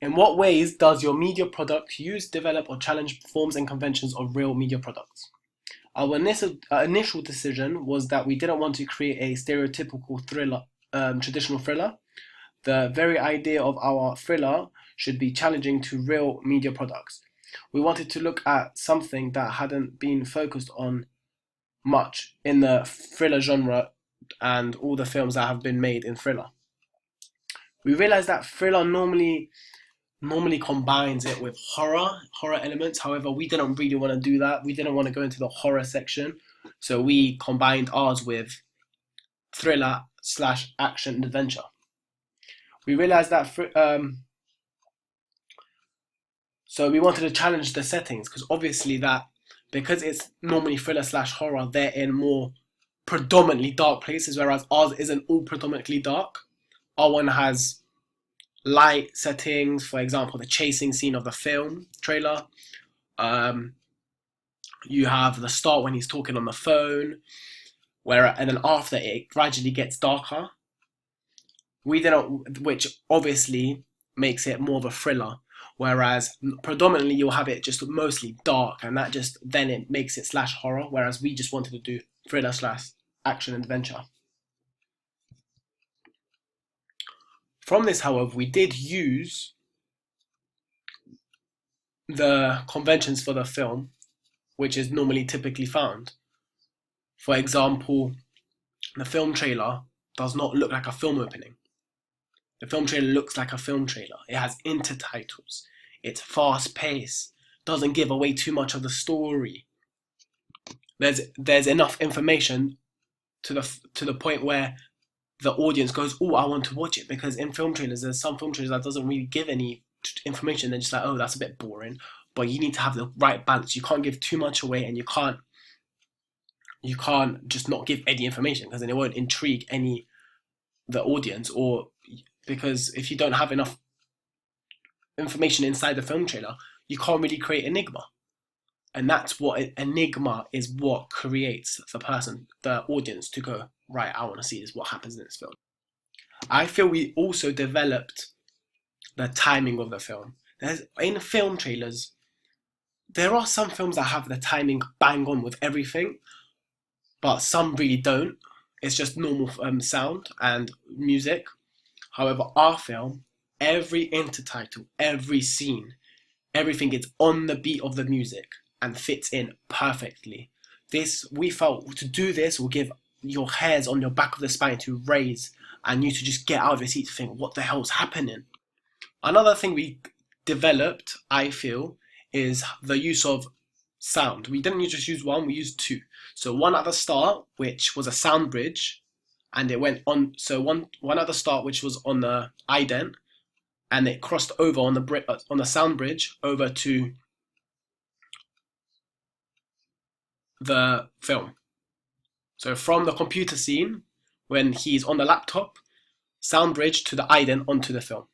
In what ways does your media product use, develop, or challenge forms and conventions of real media products? Our initial decision was that we didn't want to create a stereotypical thriller, traditional thriller. The very idea of our thriller should be challenging to real media products. We wanted to look at something that hadn't been focused on much in the thriller genre and all the films that have been made in thriller. We realized that thriller normally combines it with horror elements. However, we didn't really want to do that. We didn't want to go into the horror section, so we combined ours with thriller slash action and adventure. We realized that so we wanted to challenge the settings because obviously that because it's normally thriller slash horror, they're in more predominantly dark places, whereas ours isn't all predominantly dark. Our one has light settings, for example, the chasing scene of the film trailer. Um, you have the start when he's talking on the phone, and then after it gradually gets darker. We didn't, which obviously makes it more of a thriller. Whereas predominantly you'll have it just mostly dark, and that just then it makes it slash horror. Whereas we just wanted to do thriller slash action and adventure. From this, however, we did use the conventions for the film, which is normally typically found. For example, the film trailer does not look like a film opening. The film trailer looks like a film trailer. It has intertitles. It's fast paced. Doesn't give away too much of the story. There's enough information to the point where the audience goes, "Oh, I want to watch it." Because in film trailers, there's some film trailers that doesn't really give any information. They're just like, "Oh, that's a bit boring." But you need to have the right balance. You can't give too much away, and you can't just not give any information because then it won't intrigue the audience, or because if you don't have enough information inside the film trailer, you can't really create enigma. And that's what enigma is, what creates the audience to go, right, I want to see this, what happens in this film. I feel we also developed the timing of the film. In film trailers, there are some films that have the timing bang on with everything, but some really don't. It's just normal sound and music. However, our film, every intertitle, every scene, everything is on the beat of the music and fits in perfectly. We felt to do this will give your hairs on your back of the spine to raise and you to just get out of your seat to think, what the hell's happening? Another thing we developed, I feel, is the use of sound. We didn't just use one, we used two. So one at the start, which was a sound bridge, and it went on. So one at the start, which was on the ident, and it crossed over on the sound bridge over to the film. So from the computer scene, when he's on the laptop, sound bridge to the ident onto the film.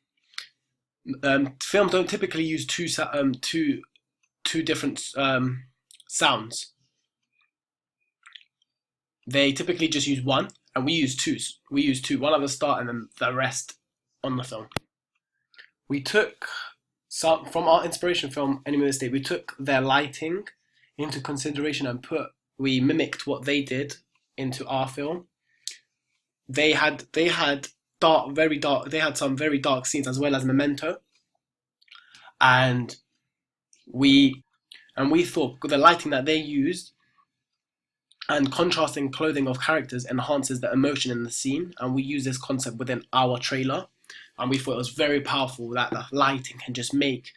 Films don't typically use two different sounds. They typically just use one, and we use two. We use two, one at the start and then the rest on the film. We took some from our inspiration film Enemy of the State. We took their lighting into consideration and we mimicked what they did into our film. They had dark, very dark. They had some very dark scenes as well as Memento, and we thought the lighting that they used and contrasting clothing of characters enhances the emotion in the scene, and we use this concept within our trailer, and we thought it was very powerful that the lighting can just make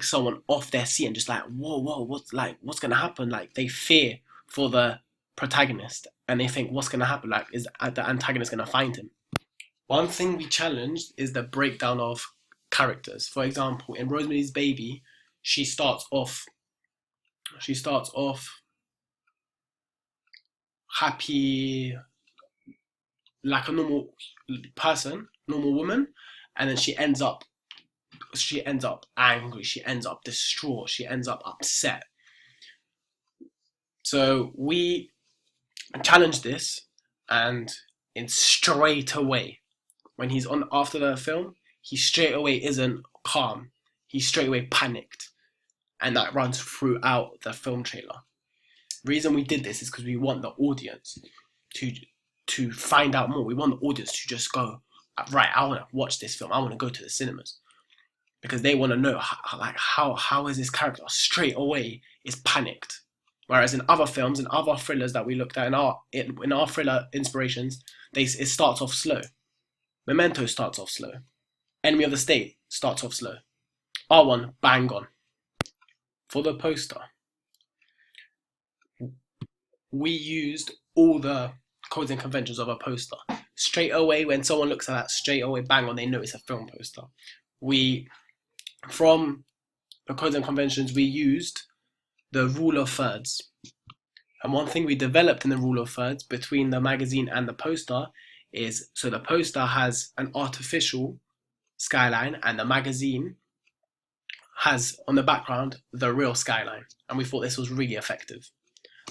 someone off their seat and just like, whoa, what's gonna happen? Like they fear for the protagonist and they think, what's gonna happen? Like, is the antagonist gonna find him? One thing we challenged is the breakdown of characters. For example, in Rosemary's Baby, she starts off happy, like a normal person, normal woman, and then she ends up angry, she ends up distraught, she ends up upset. So we challenged this, and in straight away, when he's on after the film, he straight away isn't calm. He's straight away panicked, and that runs throughout the film trailer. The reason we did this is because we want the audience to find out more. We want the audience to just go, right, I want to watch this film. I want to go to the cinemas, because they want to know how is this character straight away is panicked. Whereas in other films and other thrillers that we looked at in our thriller inspirations, it starts off slow. Memento starts off slow. Enemy of the State starts off slow. R1, bang on. For the poster, we used all the codes and conventions of a poster. Straight away, when someone looks at that, straight away, bang on, they know it's a film poster. From the codes and conventions, we used the rule of thirds. And one thing we developed in the rule of thirds between the magazine and the poster is, so the poster has an artificial skyline and the magazine has on the background the real skyline. And we thought this was really effective,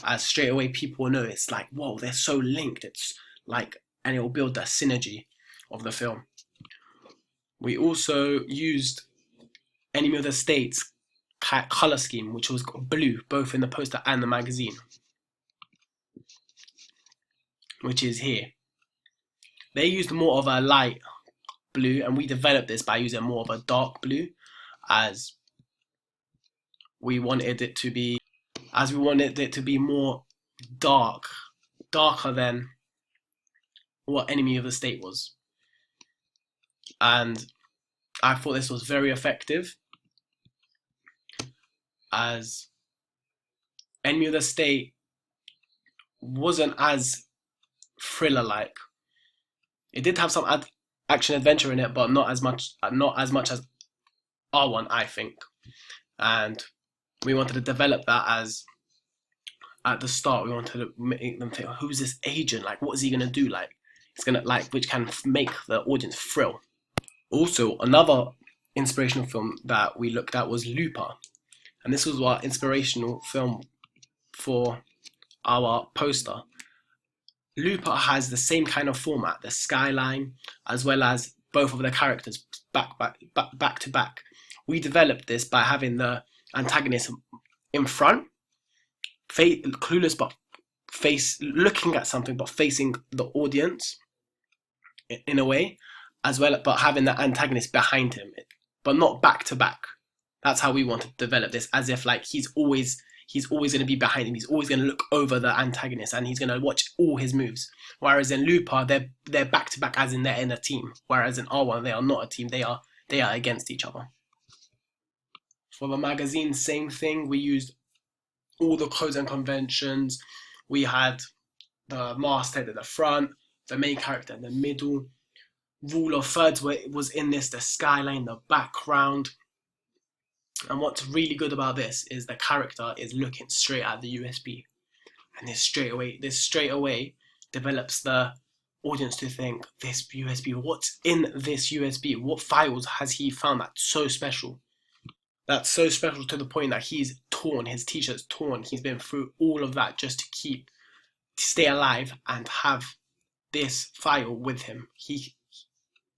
as straight away people know it's like, whoa, they're so linked. It's like, and it will build the synergy of the film. We also used Enemy of the State's color scheme, which was blue, both in the poster and the magazine, which is here. They used more of a light blue, and we developed this by using more of a dark blue, as we wanted it to be more darker than what Enemy of the State was. And I thought this was very effective, as Enemy of the State wasn't as thriller-like. It did have some action adventure in it, but not as much as R1, I think. And we wanted to develop that, as at the start we wanted to make them think, who's this agent? Like, what is he gonna do? Like, it's gonna which can make the audience thrill. Also, another inspirational film that we looked at was Looper, and this was our inspirational film for our poster. Looper has the same kind of format, the skyline, as well as both of the characters back to back. We developed this by having the antagonist in front, clueless but looking at something but facing the audience in a way, as well, but having the antagonist behind him, but not back to back. That's how we wanted to develop this, as if like he's always going to be behind him. He's always going to look over the antagonist, and he's going to watch all his moves. Whereas in Looper, they're back to back, as in they're in a team. Whereas in R1, they are not a team. They are against each other. For the magazine, same thing. We used all the codes and conventions. We had the masthead at the front, the main character in the middle. Rule of thirds was in this, the skyline, the background. And what's really good about this is the character is looking straight at the USB, and this straight away develops the audience to think, this USB, what's in this USB? What files has he found that's so special? That's so special to the point that he's torn, his t-shirt's torn. He's been through all of that just to stay alive and have this file with him.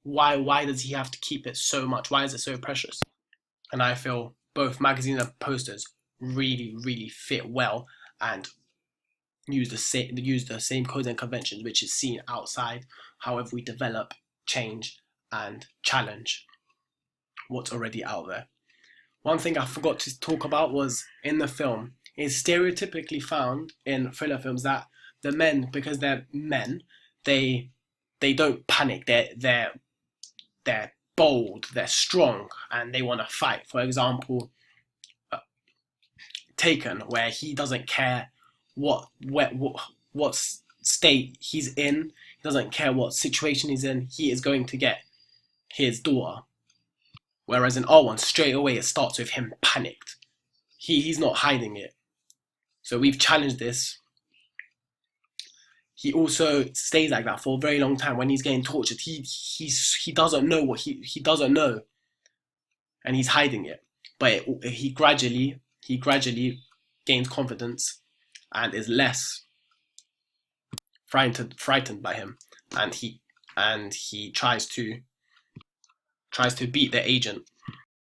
Why does he have to keep it so much? Why is it so precious? And I feel both magazines and posters really, really fit well and use the same codes and conventions, which is seen outside. However, we develop, change, and challenge what's already out there. One thing I forgot to talk about was, in the film, it's stereotypically found in thriller films that the men, because they're men, they don't panic. They're bold, they're strong, and they want to fight. For example, Taken, where he doesn't care what state he's in, he doesn't care what situation he's in, he is going to get his daughter. Whereas in R1, straight away it starts with him panicked. He's not hiding it. So we've challenged this. He also stays like that for a very long time. When he's getting tortured, he doesn't know what he doesn't know, and he's hiding it. But he gradually gains confidence and is less frightened by him, and he tries to beat the agent.